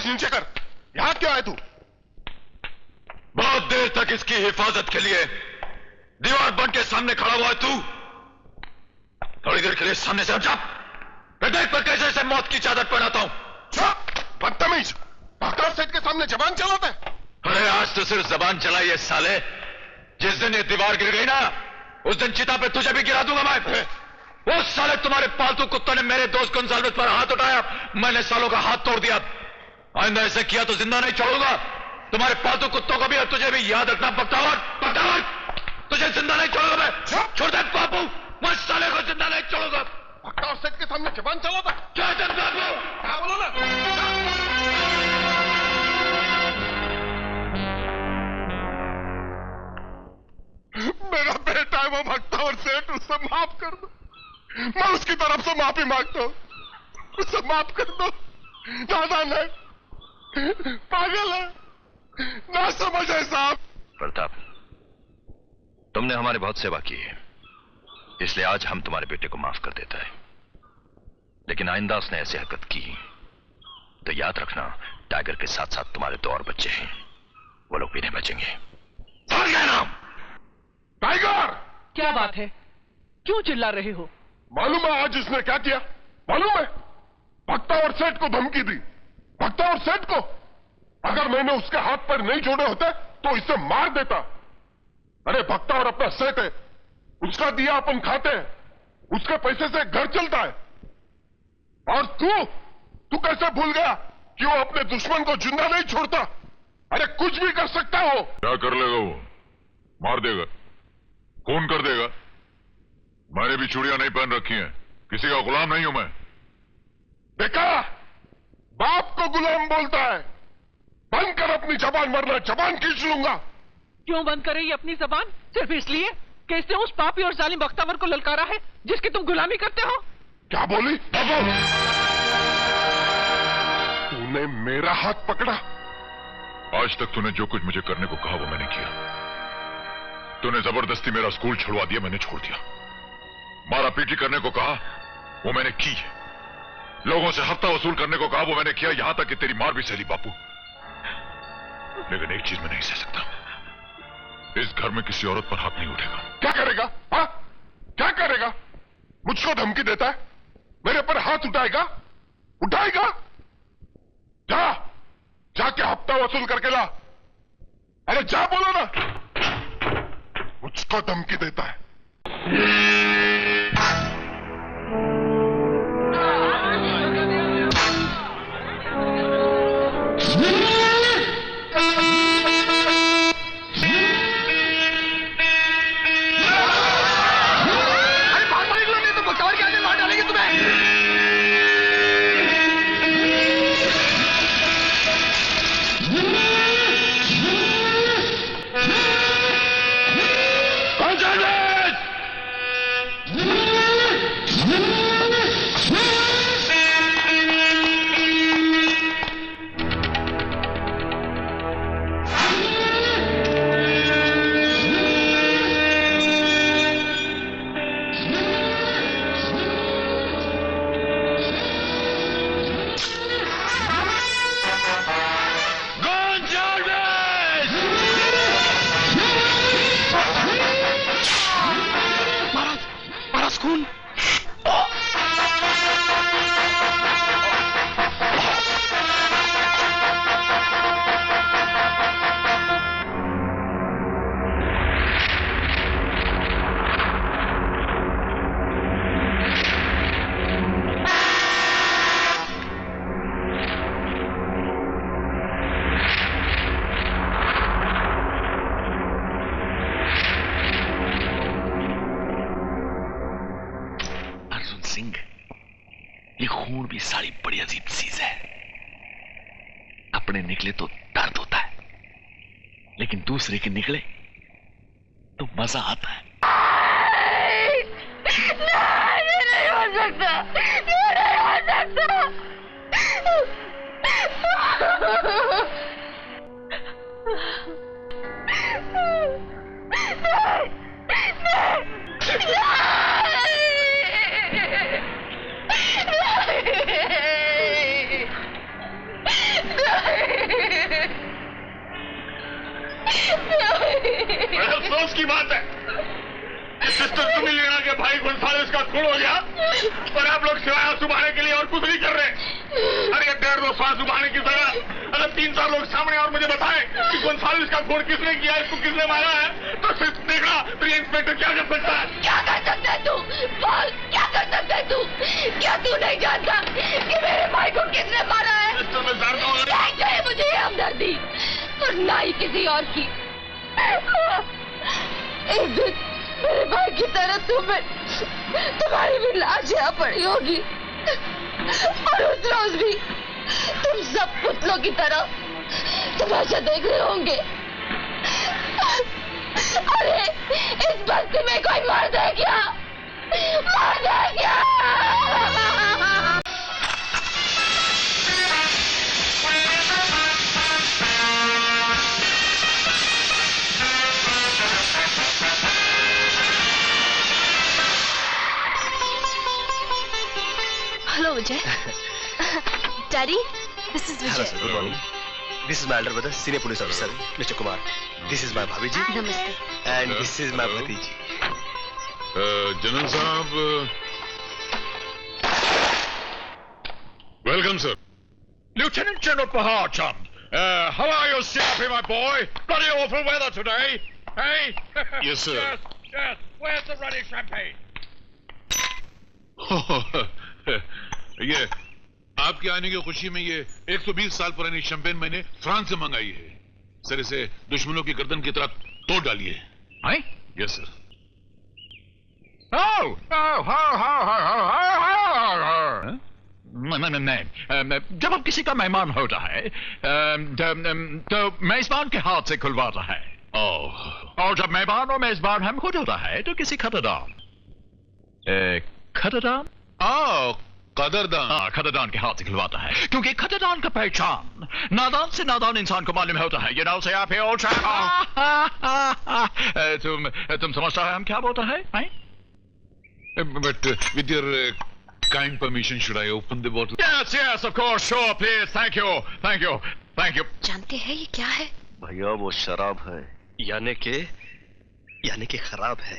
नीचे कर। यहां क्यों आए तू? बहुत देर तक इसकी हिफाजत के लिए दीवार बन के सामने खड़ा हुआ है तू। थोड़ी देर के लिए सामने से हट जा। मैं देख पर कैसे से मौत की चादर पहनाता हूं। बदतमीज, बख्तियार सेठ के सामने जबान चलाता है। अरे आज तो सिर्फ जबान चलाई है साले। जिस दिन ये दीवार गिर गई ना, उस दिन चिता पे तुझे भी गिरा दूंगा मैं। वो साले तुम्हारे पालतू कुत्तों ने मेरे दोस्त गोंजाल्वेस पर हाथ उठाया, मैंने सालों का हाथ तोड़ दिया। आइंदा ऐसे किया तो जिंदा नहीं छोड़ूंगा। तुम्हारे पालतू कुत्तों को भी और तुझे भी याद रखना। बख्तियार, तुझे जिंदा नहीं छोड़ूंगा मैं। छोड़ दे बापू, मैं साले को जिंदा नहीं छोड़ूंगा। बख्तियार सेठ के सामने जबान चलाता है। क्या बाबू, क्या बोलो ना? मेरा बेटा है वो बख्तियार सेठ, उसे माफ कर दो। मैं उसकी तरफ से माफी मांगता हूं, उसे माफ कर दो। दादा ने पागल है, ना समझे साहब। प्रताप, तुमने हमारी बहुत सेवा की है, इसलिए आज हम तुम्हारे बेटे को माफ कर देता है। लेकिन आइंदा उसने ऐसी हरकत की तो याद रखना, टाइगर के साथ साथ तुम्हारे 2 और बच्चे हैं, वो लोग भी नहीं बचेंगे। और क्या नाम? टाइगर! क्या बात है, क्यों चिल्ला रहे हो? मालूम है आज इसने क्या किया? मालूम है? बख्तियार सेठ को धमकी दी। बख्तियार सेठ को, अगर मैंने उसके हाथ पर नहीं छोड़े होते तो इसे मार देता। अरे बख्तियार अपना सेठ है, उसका दिया अपन खाते हैं, उसके पैसे से घर चलता है। और तू कैसे भूल गया कि वो अपने दुश्मन को जिंदा नहीं छोड़ता? अरे कुछ भी कर सकता हो। क्या कर लेगा वो? मार देगा, खून कर देगा। मैंने भी चूड़ियां नहीं पहन रखी हैं, किसी का गुलाम नहीं हूं मैं। देखा, बाप को गुलाम बोलता है। बंद कर अपनी जबान, वरना जबान खींच लूंगा। क्यों बंद करे ये अपनी जबान? सिर्फ इसलिए कि इसने उस पापी और जालिम बख्तियार को ललकारा है जिसकी तुम गुलामी करते हो। क्या बोली? तूने मेरा हाथ पकड़ा। आज तक तूने जो कुछ मुझे करने को कहा वो मैंने किया। तूने जबरदस्ती मेरा स्कूल छुड़वा दिया, मैंने छोड़ दिया। मारा पीटी करने को कहा, वो मैंने की। लोगों से हफ्ता वसूल करने को कहा, वो मैंने किया। यहां तक कि तेरी मार भी सहली बापू। लेकिन एक चीज मैं नहीं सह सकता, इस घर में किसी औरत पर हाथ नहीं उठेगा। क्या करेगा? हाँ, क्या करेगा? मुझको धमकी देता है, मेरे पर हाथ उठाएगा? जाके हफ्ता वसूल करके ला। अरे जा, बोलो ना। मुझको धमकी देता है। ये खून भी सारी बड़ी अजीब चीज है। अपने निकले तो दर्द होता है, लेकिन दूसरे के निकले तो मजा आता है। ये नहीं हो सकता, ये नहीं हो सकता। कैसे हुई? बड़े अफसोस की बात है, सिस्टर सुनीलिना के भाई गोंसालेस का खून हो गया और आप लोग सिवाय आंसू बहाने के लिए और कुछ नहीं कर रहे। अरे 1.5 आंसू बहाने की जगह अगर 3-4 लोग सामने और मुझे बताएं कि गोंसालेस का खून किसने किया, इसको किसने मारा है, तो सिर्फ देखना प्रिय इंस्पेक्टर क्या कर सकता है। क्या कर सकता है तू? बोल, क्या कर सकता है तू? क्या तू नहीं जानता कि मेरे भाई को किसने मारा है? सिस्टर मैं जानता हूँ। नहीं चाहिए मुझे ये हमदर्दी और ना ही किसी और की। एक दिन मेरे भाई की तरह तुम्हारी भी लाश यहाँ पड़ी होगी और उस रोज भी तुम सब पुतलों की तरह तमाशा देख रहे होंगे। अरे इस बस्ती में कोई मर्द है क्या? मर्द है क्या? Hello, Vijay. Daddy, this is Hello, Vijay. sir. Good morning. This is my elder brother, senior police officer, Mr. Kumar. This is my bhabhi ji, Namaste. and this is my bhatiji. General साहब, welcome sir. Lieutenant General Pahar Chand, how are you, CRP, my boy? Bloody awful weather today. Hey? Yes, sir. Yes. Where's the ruddy champagne? ये आपके आने की खुशी में ये 120 साल पुरानी शैंपेन मैंने फ्रांस से मंगाई है। सर इसे दुश्मनों की गर्दन की तरह तोड़ डालिए। Hey? Yes sir. नहीं, जब आप किसी का मेहमान होता है तो मेजबान के हाथ से खुलवाता है, और जब मेहमान और मेजबान हम खुद होता है तो किसी खतरदान खतरदान के हाथ से खुलवाता है, क्योंकि खतरदान का पहचान नादान से नादान इंसान को मालूम होता है। से आप तुम समझता है हम क्या बोलता है? But with your kind permission should I open the bottle? Yes, of course, sure, please, thank you. जानते हैं ये क्या है? भैया वो शराब है, यानी कि खराब है।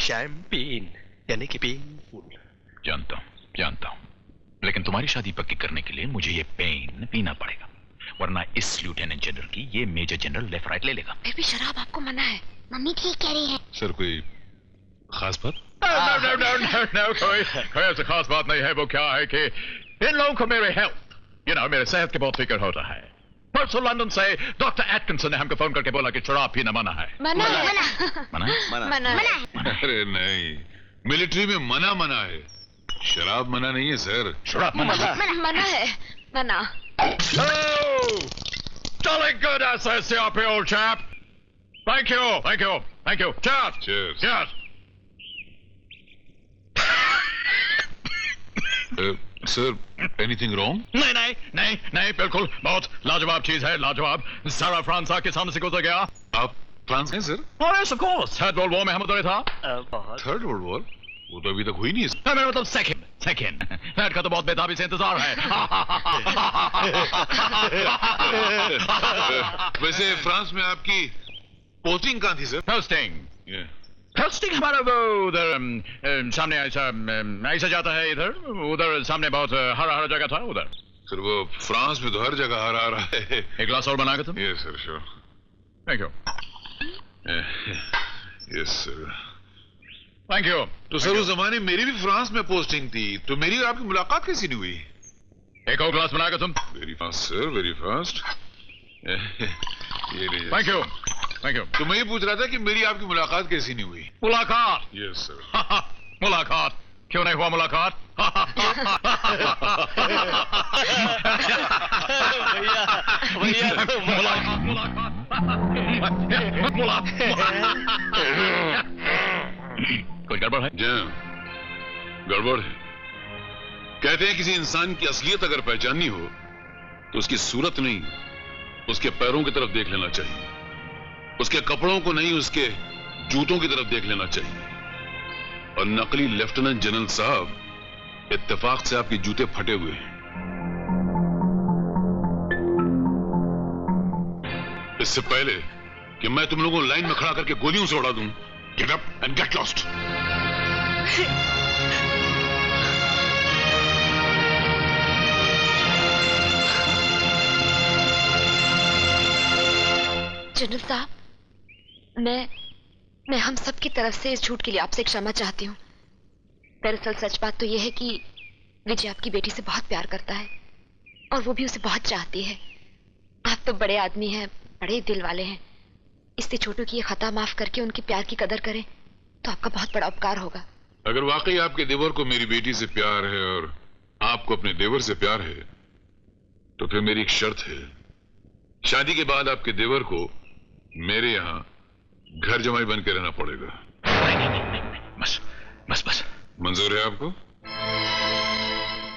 शैम्पेन यानी कि पेनफुल। जानता हूँ, लेकिन तुम्हारी शादी पक्की करने के लिए मुझे ये पेन पीना पड़ेगा, वरना इस लेफ्टिनेंट जनरल की ये मेजर जनरल लेफ्ट राइट ले लेगा। फिर भी शराब आपको मना है। मम्मी ठीक कह रही है। सर कोई खास बात? No, कोई ऐसी खास बात नहीं है। वो क्या है कि इन लोगों को मेरे हेल्थ, मेरे सेहत के बहुत फिक्र होता है। परसों लंदन से डॉक्टर एटकिंसन ने हमको फोन करके बोला कि शराब पीना मना है। मना है। अरे नहीं, मिलिट्री में मना है, शराब मना नहीं है सर। शराब मना है। मना है। मना। Jolly good SSCRP, old chap. Thank you. Cheers. Sir anything wrong? नहीं, बिल्कुल बहुत लाजवाब चीज है, लाजवाब। सारा फ्रांस के सामने से गुजर गया। आप फ्रांस हैं sir? Yes, of course. Third world war में हम उधर था। Third world war? वो तो अभी तक हुई नहीं है। मेरा मतलब सेकंड। थर्ड का तो बहुत बेताबी से इंतजार है। वैसे फ्रांस में आपकी पोस्टिंग कहाँ थी सर? पोस्टिंग हमारा वो उधर सामने ऐसा जाता है, इधर उधर सामने बहुत हरा जगह था उधर। सर वो फ्रांस में तो हर जगह हरा है। एक ग्लास और बनाकर तुम? Yes sir, sure. Thank you. Yes sir. Thank you. तो सर उस जमाने मेरी भी फ्रांस में पोस्टिंग थी, तो मेरी और आपकी मुलाकात कैसी नहीं हुई? एक और ग्लास बनाकर तुम? Very fast sir, very fast. Thank you. तो मैं ये पूछ रहा था कि मेरी आपकी मुलाकात कैसी नहीं हुई? मुलाकात? Yes sir. मुलाकात क्यों नहीं हुआ? मुलाकात कोई गड़बड़ है? गड़बड़ है। कहते हैं किसी इंसान की असलियत अगर पहचाननी हो तो उसकी सूरत नहीं, उसके पैरों की तरफ देख लेना चाहिए, उसके कपड़ों को नहीं, उसके जूतों की तरफ देख लेना चाहिए। और नकली लेफ्टिनेंट जनरल साहब, इत्तेफाक से आपके जूते फटे हुए हैं। इससे पहले कि मैं तुम लोगों को लाइन में खड़ा करके गोलियों से उड़ा दूं। Get up and get lost. General साहब, मैं हम सब की तरफ से इस झूठ के लिए आपसे क्षमा चाहती हूँ। दरअसल सच बात तो यह है कि विजय आपकी बेटी से बहुत प्यार करता है और वो भी उसे बहुत चाहती है। आप तो बड़े आदमी हैं, बड़े दिल वाले हैं। इससे छोटू की ये खता माफ करके उनके प्यार की कदर करें तो आपका बहुत बड़ा उपकार होगा। अगर वाकई आपके देवर को मेरी बेटी से प्यार है और आपको अपने देवर से प्यार है तो फिर मेरी एक शर्त है। शादी के बाद आपके देवर को मेरे यहां घर जमाई बन के रहना पड़ेगा। नहीं, बस बस बस। मंजूर है आपको?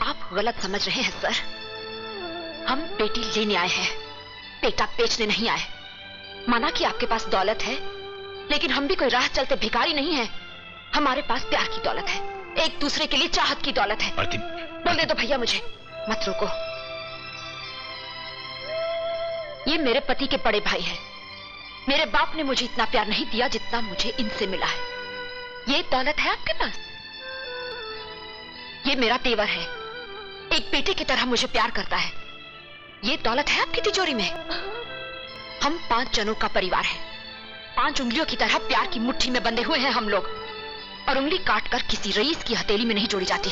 आप गलत समझ रहे हैं सर। हम बेटी लेने आए हैं, बेटा बेचने नहीं आए। माना कि आपके पास दौलत है, लेकिन हम भी कोई राह चलते भिखारी नहीं है। हमारे पास प्यार की दौलत है, एक दूसरे के लिए चाहत की दौलत है। बोलने दो भैया मुझे, मत रोको। ये मेरे पति के बड़े भाई हैं। मेरे बाप ने मुझे इतना प्यार नहीं दिया जितना मुझे इनसे मिला है। ये दौलत है आपके पास। ये मेरा तेवर है, एक बेटे की तरह मुझे प्यार करता है। ये दौलत है आपकी तिजोरी में। हम 5 जनों का परिवार है। 5 उंगलियों की तरह प्यार की मुट्ठी में बंधे हुए हैं हम लोग। और उंगली काटकर किसी रईस की हथेली में नहीं जोड़ी जाती।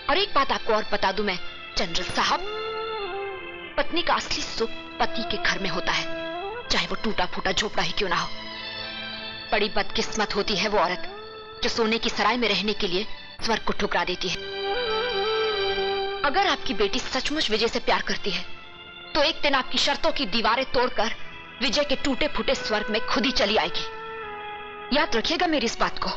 और एक बात आपको और बता दूं मैं जनरल साहब, पत्नी का असली सुख पति के घर में होता है, चाहे वो टूटा फूटा झोपड़ा ही क्यों ना हो। बड़ी बदकिस्मत होती है वो औरत जो सोने की सराय में रहने के लिए स्वर्ग को ठुकरा देती है। अगर आपकी बेटी सचमुच विजय से प्यार करती है तो एक दिन आपकी शर्तों की दीवारें तोड़कर विजय के टूटे फूटे स्वर्ग में खुद ही चली आएगी। याद रखिएगा मेरी इस बात को।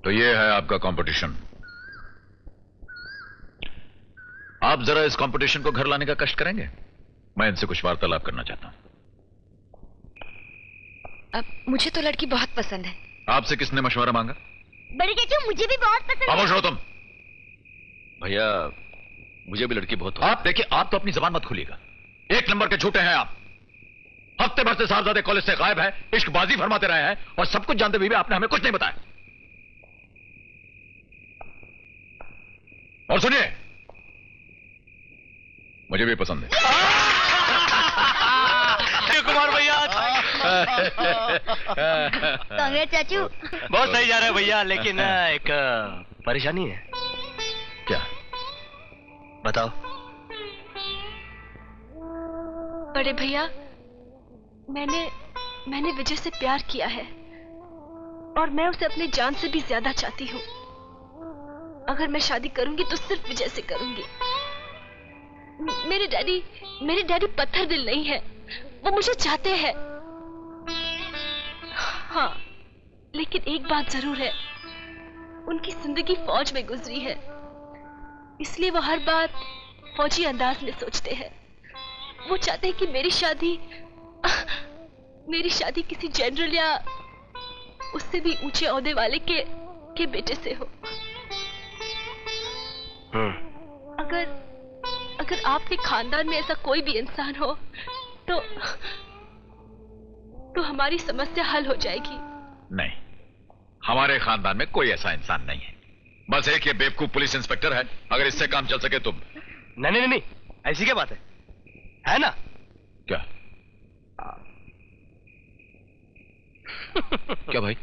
तो ये है आपका कंपटीशन। आप जरा इस कंपटीशन को घर लाने का कष्ट करेंगे? मैं इनसे कुछ वार्तालाप करना चाहता हूं। अब मुझे तो लड़की बहुत पसंद है। आपसे किसने मशवरा मांगा? बड़ी चाचू मुझे भी बहुत पसंद है। खामोश रहो तुम। भैया मुझे भी लड़की बहुत आप देखिए, आप तो अपनी जबान मत खोलिएगा। 1 नंबर के झूठे हैं आप। हफ्ते भर से साहबजादे कॉलेज से गायब है, इश्कबाजी फरमाते रहे हैं और सब कुछ जानते हुए भी आपने हमें कुछ नहीं बताया। और सुनिए, मुझे भी पसंद है। कुमार भैया कांग्रेस चाचू। बहुत सही जा रहा है भैया, लेकिन एक परेशानी है। क्या? बताओ। बड़े भैया, मैंने विजय से प्यार किया है और मैं उसे अपनी जान से भी ज्यादा चाहती हूँ। अगर मैं शादी करूंगी तो सिर्फ विजय से करूंगी। मेरे डैडी पत्थर दिल नहीं है, वो मुझे चाहते हैं। हाँ, लेकिन एक बात जरूर है, उनकी जिंदगी फौज में गुजरी है, इसलिए वो हर बात फौजी अंदाज में सोचते हैं। वो चाहते हैं कि मेरी शादी किसी जनरल या उससे भी ऊंचे ओहदे वाले के बेटे से हो। अगर आपके खानदान में ऐसा कोई भी इंसान हो तो हमारी समस्या हल हो जाएगी। नहीं, हमारे खानदान में कोई ऐसा इंसान नहीं है। बस एक ये बेवकूफ पुलिस इंस्पेक्टर है। अगर इससे काम चल सके तो। नहीं, ऐसी क्या बात है ना? क्या? क्या भाई?